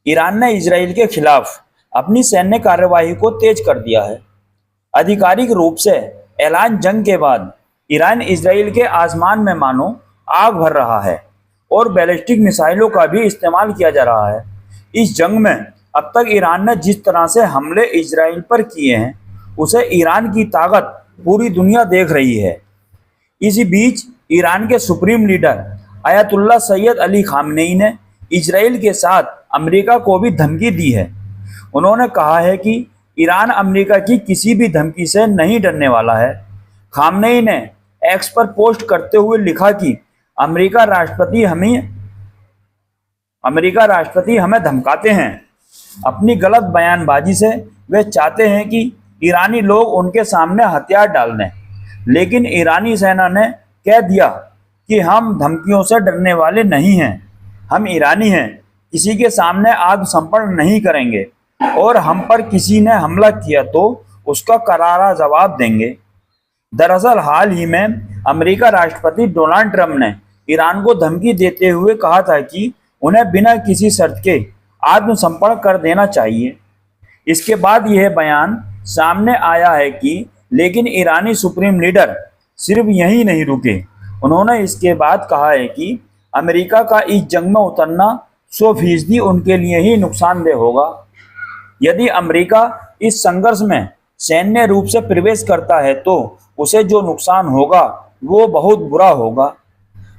Iran ने Israel के खिलाफ अपनी सैन्य कार्यवाही को तेज कर दिया है। आधिकारिक रूप से ऐलान जंग के बाद ईरान इजराइल के आसमान में मानो आग भर रहा है और बैलिस्टिक मिसाइलों का भी इस्तेमाल किया जा रहा है। इस जंग में अब तक ईरान ने जिस तरह से हमले इजराइल पर किए हैं, उसे ईरान की ताकत पूरी दुनिया देख रही है। इसी बीच ईरान के supreme leader अयतुल्ला Syed Ali Khamenei ने इजराइल के साथ अमेरिका को भी धमकी दी है। उन्होंने कहा है कि ईरान अमेरिका की किसी भी धमकी से नहीं डरने वाला है। खामनेई ने एक्स पर पोस्ट करते हुए लिखा कि अमेरिका राष्ट्रपति हमें धमकाते हैं। अपनी गलत बयानबाजी से वे चाहते हैं कि ईरानी लोग उनके सामने हथियार डाल दें, लेकिन ईरानी सेना ने कह दिया कि हम धमकियों से डरने वाले नहीं हैं। हम ईरानी हैं, किसी के सामने आत्मसमर्पण नहीं करेंगे और हम पर किसी ने हमला किया तो उसका करारा जवाब देंगे। दरअसल हाल ही में अमेरिका राष्ट्रपति डोनाल्ड ट्रंप ने ईरान को धमकी देते हुए कहा था कि उन्हें बिना किसी शर्त के आत्मसमर्पण कर देना चाहिए। इसके बाद यह बयान सामने आया है कि लेकिन ईरानी सुप्रीम लीडर सिर्फ यहीं नहीं रुके। उन्होंने इसके बाद कहा है कि अमेरिका का इस जंग में उतरना 100% उनके लिए ही नुकसानदेह होगा। यदि अमेरिका इस संघर्ष में सैन्य रूप से प्रवेश करता है तो उसे जो नुकसान होगा वो बहुत बुरा होगा।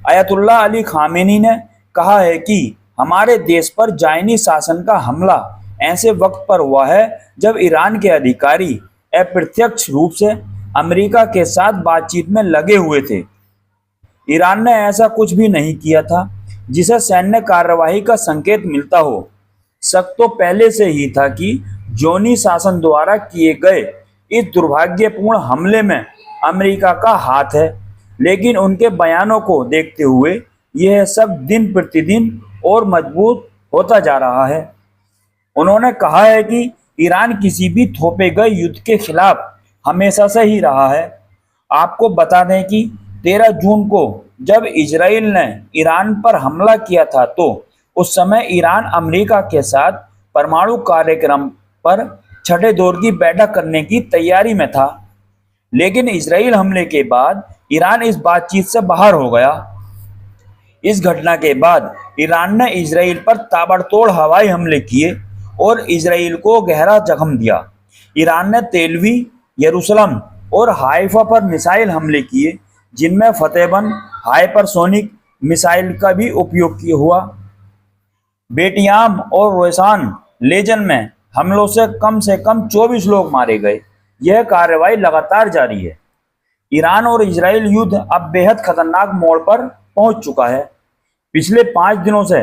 अयतुल्ला अली खामेनी ने कहा है कि हमारे देश पर जायनी शासन का हमला ऐसे वक्त पर हुआ है जब ईरान के अधिकारी अप्रत्यक्ष रूप से अमेरिका के साथ बातचीत में लगे हुए थे। ईरान ने ऐसा कुछ भी नहीं किया था जिसे सैन्य कार्यवाही का संकेत मिलता हो। शक तो पहले से ही था कि जोनी शासन द्वारा किए गए इस दुर्भाग्यपूर्ण हमले में अमेरिका का हाथ है, लेकिन उनके बयानों को देखते हुए यह शक दिन प्रतिदिन और मजबूत होता जा रहा है। उन्होंने कहा है कि ईरान किसी भी थोपे गए युद्ध के खिलाफ हमेशा से ही रहा है। आपको बता दें कि 13 जून को जब इजराइल ने ईरान पर हमला किया था तो उस समय ईरान अमेरिका के साथ परमाणु कार्यक्रम पर छठे दौर की बैठक करने की तैयारी में था, लेकिन इजराइल हमले के बाद ईरान इस बातचीत से बाहर हो गया। इस घटना के बाद ईरान ने इजराइल पर ताबड़तोड़ हवाई हमले किए और इजराइल को गहरा जख्म दिया। ईरान ने तेलवी, यरूशलेम और हाइफा पर मिसाइल हमले किए, जिनमें फतेहबंद हाइपरसोनिक मिसाइल का भी उपयोग किया हुआ। बेटियाम और रोशान लेजन में हमलों से कम 24 लोग मारे गए। यह कार्रवाई लगातार जारी है। ईरान और इजराइल युद्ध अब बेहद खतरनाक मोड़ पर पहुंच चुका है। पिछले 5 दिनों से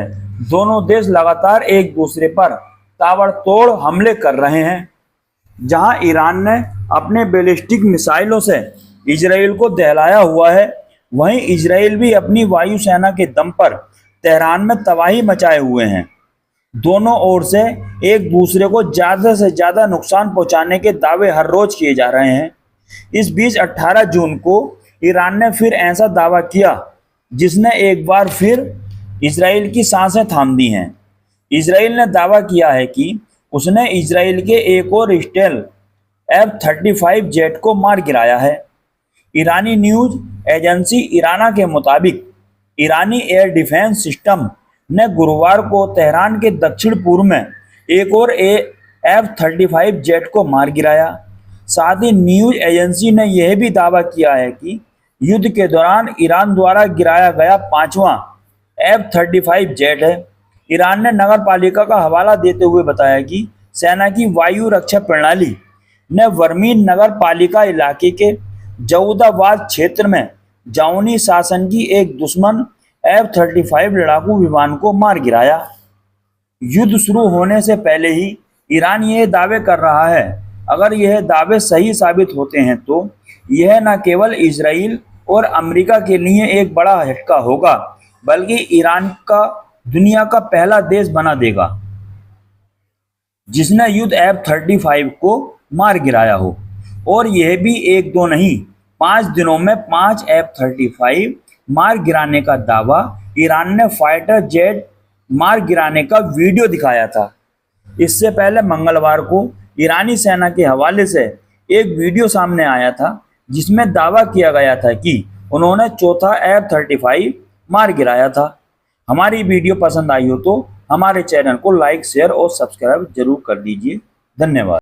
दोनों देश लगातार एक दूसरे पर ताबड़तोड़ हमले कर रहे हैं। जहां ईरान ने अपने बैलिस्टिक मिसाइलों से इजराइल को दहलाया हुआ है, वहीं इजराइल भी अपनी वायुसेना के दम पर तेहरान में तबाही मचाए हुए हैं। दोनों ओर से एक दूसरे को ज़्यादा से ज़्यादा नुकसान पहुंचाने के दावे हर रोज किए जा रहे हैं। इस बीच 18 जून को ईरान ने फिर ऐसा दावा किया जिसने एक बार फिर इजराइल की सांसें थाम दी हैं। इजराइल ने दावा किया है कि उसने इजराइल के एक और स्टेल F-35 जेट को मार गिराया है। ईरानी न्यूज़ एजेंसी इराना के मुताबिक ईरानी एयर डिफेंस सिस्टम ने गुरुवार को तेहरान के दक्षिण पूर्व में एक और F-35 जेट को मार गिराया। साथ ही न्यूज़ एजेंसी ने यह भी दावा किया है कि युद्ध के दौरान ईरान द्वारा गिराया गया 5वां F-35 जेट है। ईरान ने नगर पालिका का हवाला देते हुए बताया कि सेना की वायु रक्षा प्रणाली ने वर्मीन नगर पालिका इलाके के जऊदाबाद क्षेत्र में जाओनी शासन की एक दुश्मन F-35 लड़ाकू विमान को मार गिराया। युद्ध शुरू होने से पहले ही ईरान यह दावे कर रहा है। अगर यह दावे सही साबित होते हैं तो यह न केवल इजराइल और अमेरिका के लिए एक बड़ा झटका होगा, बल्कि ईरान का दुनिया का पहला देश बना देगा जिसने युद्ध F-35 को मार गिराया हो। और यह भी 1-2 नहीं, 5 दिनों में 5 F-35 मार गिराने का दावा ईरान ने फाइटर जेट मार गिराने का वीडियो दिखाया था। इससे पहले मंगलवार को ईरानी सेना के हवाले से एक वीडियो सामने आया था जिसमें दावा किया गया था कि उन्होंने चौथा F-35 मार गिराया था। हमारी वीडियो पसंद आई हो तो हमारे चैनल को लाइक, शेयर और सब्सक्राइब जरूर कर दीजिए। धन्यवाद।